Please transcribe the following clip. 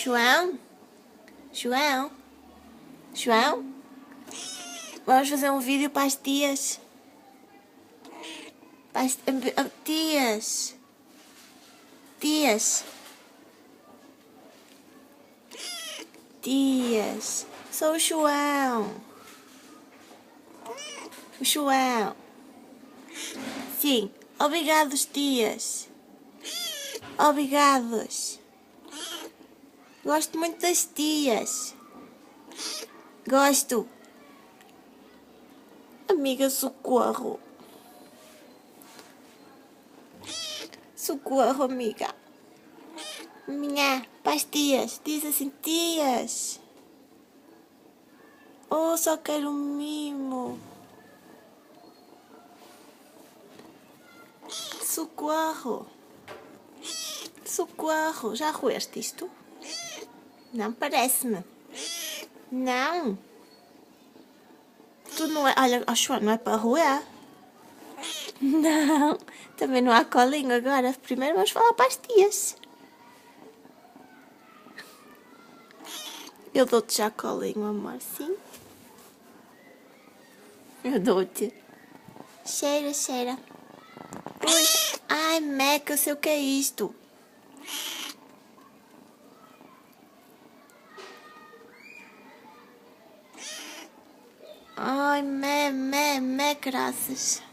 João? João? João? Vamos fazer um vídeo para as tias. Para as tias. Tias. Tias. Sou o João. O João. Sim. Obrigados, tias. Obrigados. Gosto muito das tias. Gosto. Amiga, socorro. Socorro, amiga. Minha, para as tias. Diz assim, tias. Oh, só quero um mimo. Socorro. Socorro. Já roeste isto? Não parece-me. Não. Tu não é... Olha, João, não é para roer? Não. Também não há colinho agora. Primeiro vamos falar para as tias. Eu dou-te já colinho, amor, sim? Eu dou-te. Cheira, cheira. Ui. Ai, Meca, eu sei o que é isto. Ai, graças.